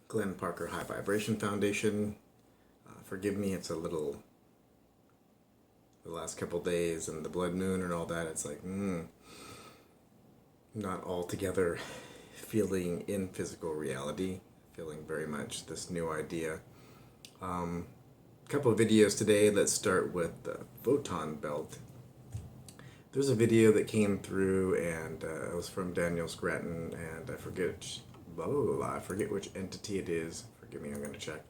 Glenn Parker High Vibration Foundation. Forgive me, it's a little, the last couple days and the blood moon and all that, it's like, not altogether feeling in physical reality, feeling very much this new idea. Couple of videos today. Let's start with the Photon Belt. There's a video that came through, and it was from Daniel Scranton, and I forget which entity it is. Forgive me, I'm going to check.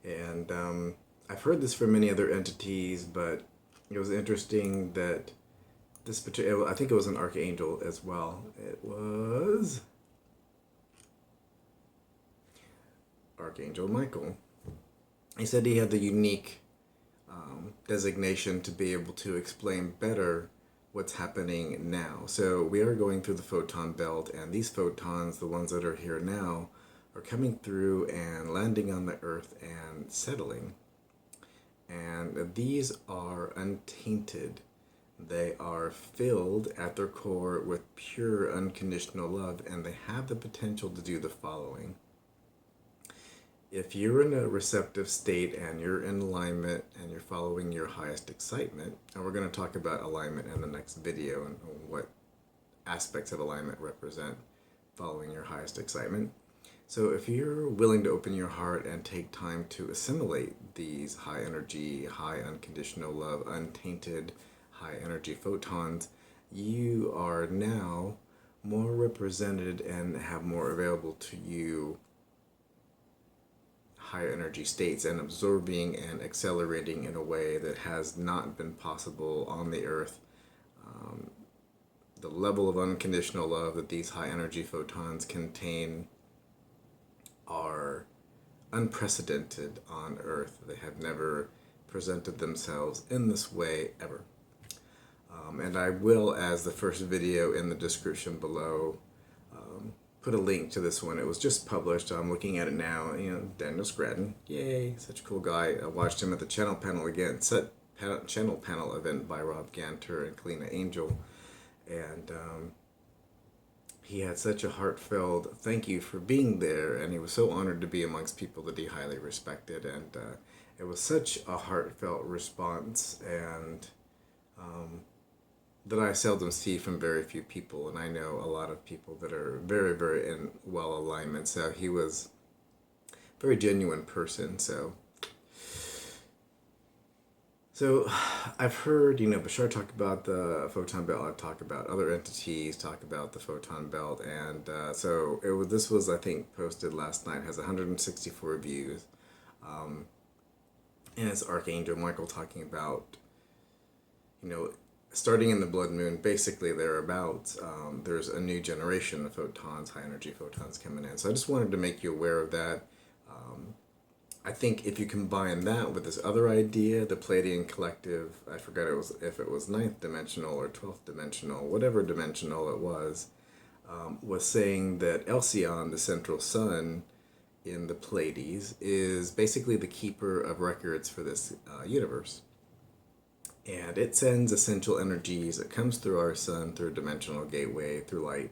And I've heard this from many other entities, but it was interesting that this particular, I think it was an Archangel as well. It was Archangel Michael. He said he had the unique designation to be able to explain better what's happening now. So we are going through the Photon Belt, and these photons, the ones that are here now, are coming through and landing on the Earth and settling. And these are untainted. They are filled at their core with pure unconditional love, and they have the potential to do the following. If you're in a receptive state and you're in alignment and you're following your highest excitement, and we're going to talk about alignment in the next video and what aspects of alignment represent following your highest excitement. So if you're willing to open your heart and take time to assimilate these high energy, high unconditional love, untainted high energy photons, you are now more represented and have more available to you higher energy states, and absorbing and accelerating in a way that has not been possible on the Earth. The level of unconditional love that these high energy photons contain are unprecedented on Earth. They have never presented themselves in this way ever. And I will, as the first video in the description below, put a link to this one. It was just published. I'm looking at it now. Daniel Scranton, yay, such a cool guy. I watched him at the channel panel event by Rob Ganter and Kalina Angell, and he had such a heartfelt thank you for being there, and he was so honored to be amongst people that he highly respected, and it was such a heartfelt response, and that I seldom see from very few people, and I know a lot of people that are very, very in well alignment. So he was a very genuine person. So I've heard, Bashar talk about the Photon Belt. I've talked about other entities, talk about the Photon Belt, and this was, I think, posted last night. Has 164 views, and it's Archangel Michael talking about, starting in the blood moon, basically thereabouts, there's a new generation of photons, high energy photons coming in. So I just wanted to make you aware of that. I think if you combine that with this other idea, the Pleiadian collective, I forgot if it was 9th dimensional or 12th dimensional, whatever dimensional it was saying that Alcyone, the central sun in the Pleiades, is basically the keeper of records for this universe. And it sends essential energies. It comes through our sun, through a dimensional gateway, through light,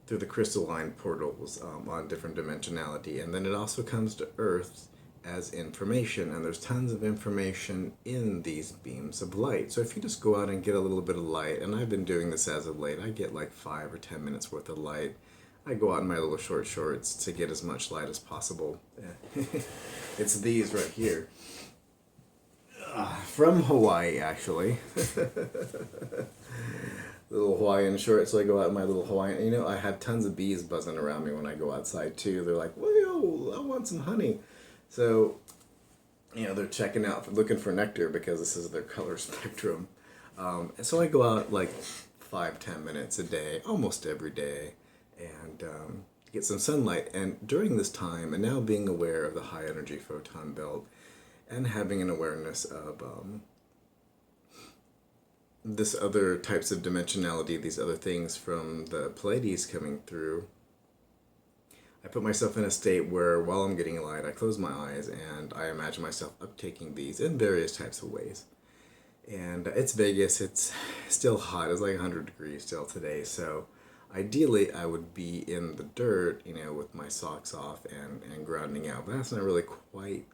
through the crystalline portals on different dimensionality. And then it also comes to Earth as information. And there's tons of information in these beams of light. So if you just go out and get a little bit of light, and I've been doing this as of late, I get like 5 or 10 minutes worth of light. I go out in my little short shorts to get as much light as possible. It's these right here. From Hawaii, actually. Little Hawaiian shorts, so I go out in my little Hawaiian. I have tons of bees buzzing around me when I go outside too. They're like, "Whoa, I want some honey." So, they're checking out, looking for nectar because this is their color spectrum. And so I go out like 5-10 minutes a day, almost every day, and get some sunlight. And during this time, and now being aware of the high energy photon belt, and having an awareness of this other types of dimensionality, these other things from the Pleiades coming through, I put myself in a state where while I'm getting light, I close my eyes and I imagine myself uptaking these in various types of ways. And it's Vegas, it's still hot, it's like 100 degrees still today, so Ideally, I would be in the dirt, with my socks off and grounding out. But that's not really quite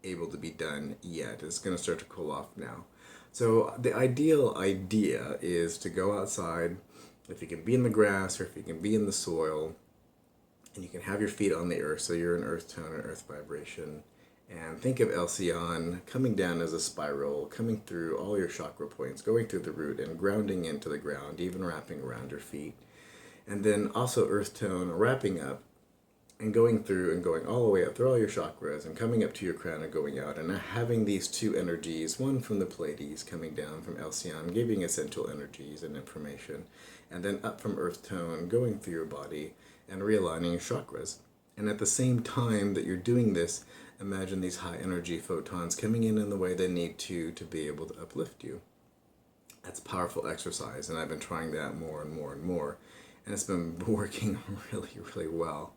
able to be done yet. It's going to start to cool off now. So the ideal idea is to go outside, if you can be in the grass or if you can be in the soil, and you can have your feet on the earth, so you're in earth tone or earth vibration. And think of Elsion coming down as a spiral, coming through all your chakra points, going through the root and grounding into the ground, even wrapping around your feet. And then also earth tone wrapping up and going through and going all the way up through all your chakras and coming up to your crown and going out. And having these two energies, one from the Pleiades coming down from Elsion, giving essential energies and information, and then up from earth tone, going through your body and realigning your chakras. And at the same time that you're doing this, imagine these high energy photons coming in the way they need to be able to uplift you. That's a powerful exercise, and I've been trying that more and more and more, and it's been working really, really well.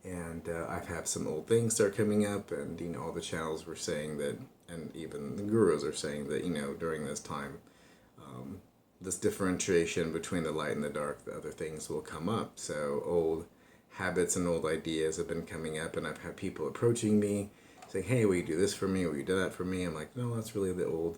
And I've had some old things start coming up, and all the channels were saying that, and even the gurus are saying that during this time, this differentiation between the light and the dark, the other things will come up. So old habits and old ideas have been coming up, and I've had people approaching me saying, hey, will you do this for me? Will you do that for me? I'm like, no, that's really the old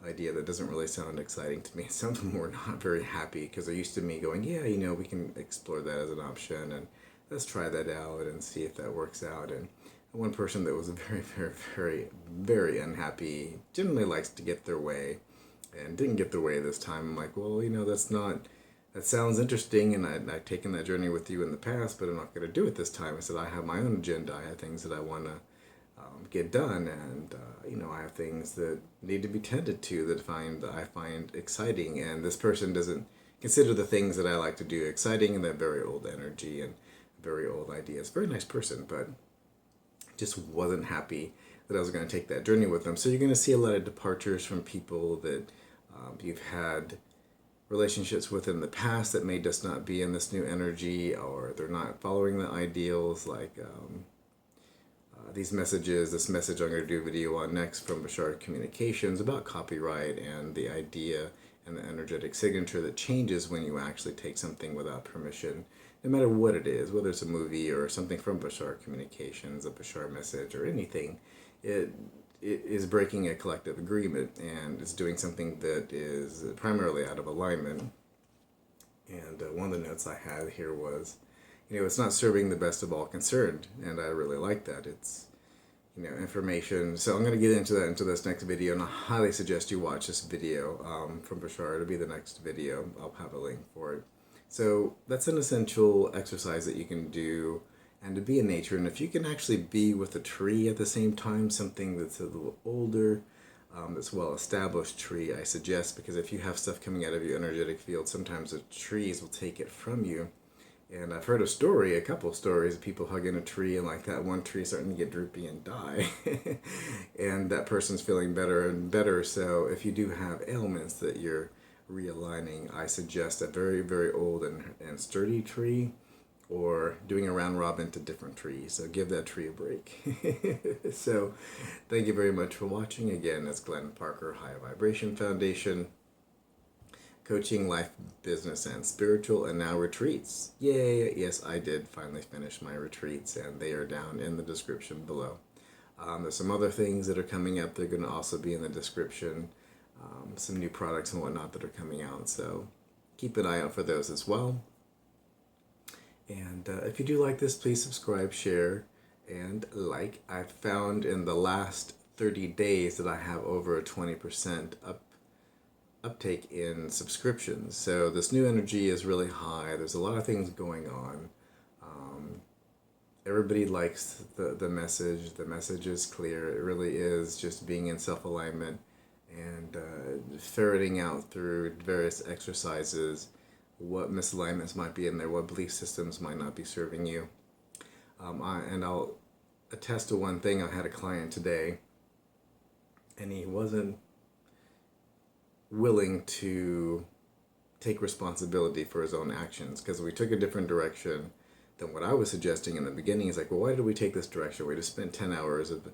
idea that doesn't really sound exciting to me. Some of them were not very happy because they're used to me going, yeah, we can explore that as an option, and let's try that out and see if that works out. And one person that was very, very, very, very unhappy, generally likes to get their way, and didn't get their way this time. I'm like, well, that sounds interesting, and I've taken that journey with you in the past, but I'm not going to do it this time. I said, I have my own agenda. I have things that I want to get done, and I have things that need to be tended to that I find exciting, and this person doesn't consider the things that I like to do exciting, and that very old energy and very old ideas. Very nice person, but just wasn't happy that I was going to take that journey with them. So you're going to see a lot of departures from people that you've had relationships with in the past that may just not be in this new energy, or they're not following the ideals, like these messages. This message I'm going to do a video on next from Bashar Communications about copyright and the idea and the energetic signature that changes when you actually take something without permission, no matter what it is, whether it's a movie or something from Bashar Communications, a Bashar message or anything. It is breaking a collective agreement, and it's doing something that is primarily out of alignment. And one of the notes I had here was, it's not serving the best of all concerned, and I really like that. It's, information. So I'm going to get into this next video, and I highly suggest you watch this video from Bashar. It'll be the next video. I'll have a link for it. So that's an essential exercise that you can do, and to be in nature. And if you can actually be with a tree at the same time, something that's a little older, that's well-established tree, I suggest, because if you have stuff coming out of your energetic field, sometimes the trees will take it from you. And I've heard a couple of stories of people hugging a tree, and like that one tree starting to get droopy and die. And that person's feeling better and better. So if you do have ailments that you're realigning, I suggest a very, very old and sturdy tree, or doing a round robin to different trees. So give that tree a break. So thank you very much for watching. Again, it's Glenn Parker, High Vibration Foundation, coaching, life, business, and spiritual, and now retreats. Yay! Yes, I did finally finish my retreats, and they are down in the description below. There's some other things that are coming up. They're going to also be in the description. Some new products and whatnot that are coming out. So keep an eye out for those as well. And if you do like this, please subscribe, share, and like. I've found in the last 30 days that I have over a 20% uptake in subscriptions. So this new energy is really high. There's a lot of things going on. Everybody likes the message. The message is clear. It really is just being in self-alignment and ferreting out through various exercises what misalignments might be in there, what belief systems might not be serving you. And I'll attest to one thing. I had a client today, and he wasn't willing to take responsibility for his own actions, because we took a different direction than what I was suggesting in the beginning. He's like, well, why did we take this direction? We just spent 10 hours of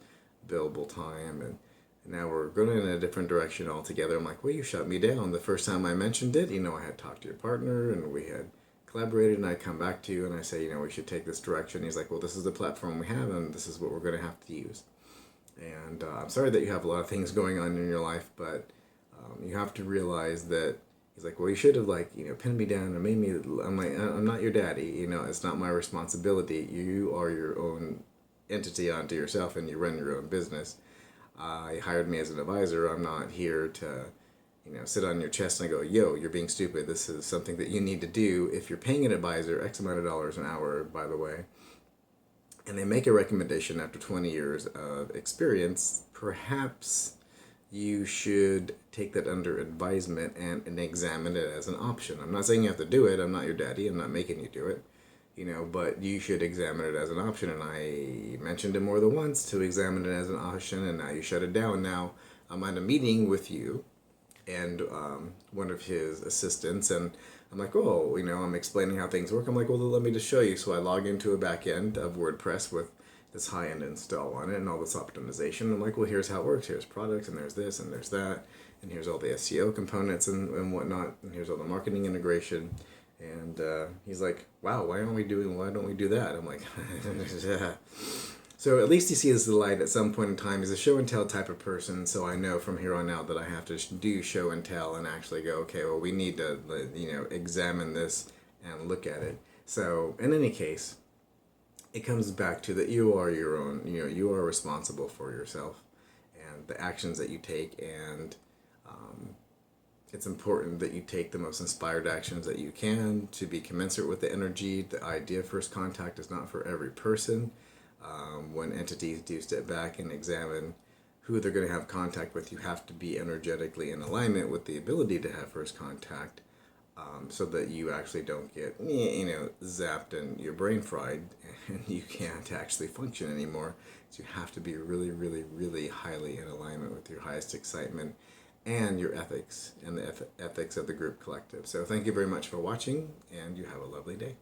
billable time, Now we're going in a different direction altogether. I'm like, well, you shut me down. The first time I mentioned it, I had talked to your partner and we had collaborated, and I come back to you and I say, we should take this direction. He's like, well, this is the platform we have and this is what we're going to have to use. And I'm sorry that you have a lot of things going on in your life, but you have to realize that. He's like, well, you should have pinned me down and made me. I'm like, I'm not your daddy. It's not my responsibility. You are your own entity unto yourself, and you run your own business. You hired me as an advisor. I'm not here to, sit on your chest and go, yo, you're being stupid. This is something that you need to do. If you're paying an advisor X amount of dollars an hour, by the way, and they make a recommendation after 20 years of experience, perhaps you should take that under advisement and examine it as an option. I'm not saying you have to do it. I'm not your daddy. I'm not making you do it. But you should examine it as an option. And I mentioned it more than once to examine it as an option, and now you shut it down. Now I'm at a meeting with you and one of his assistants, and I'm like, oh, I'm explaining how things work. I'm like, well, let me just show you. So I log into a back end of WordPress with this high-end install on it and all this optimization. I'm like, well, here's how it works. Here's products, and there's this, and there's that, and here's all the SEO components and whatnot, and here's all the marketing integration. And he's like, wow, why don't we do that? I'm like, So at least he sees the light at some point in time. He's a show and tell type of person, so I know from here on out that I have to do show and tell and actually go, okay, well, we need to, examine this and look at it. So in any case, it comes back to that you are your own, you are responsible for yourself and the actions that you take, and it's important that you take the most inspired actions that you can to be commensurate with the energy. The idea of first contact is not for every person. When entities do step back and examine who they're going to have contact with, you have to be energetically in alignment with the ability to have first contact, so that you actually don't get, zapped and your brain fried and you can't actually function anymore. So you have to be really, really, really highly in alignment with your highest excitement and your ethics and the ethics of the group collective. So thank you very much for watching, and you have a lovely day.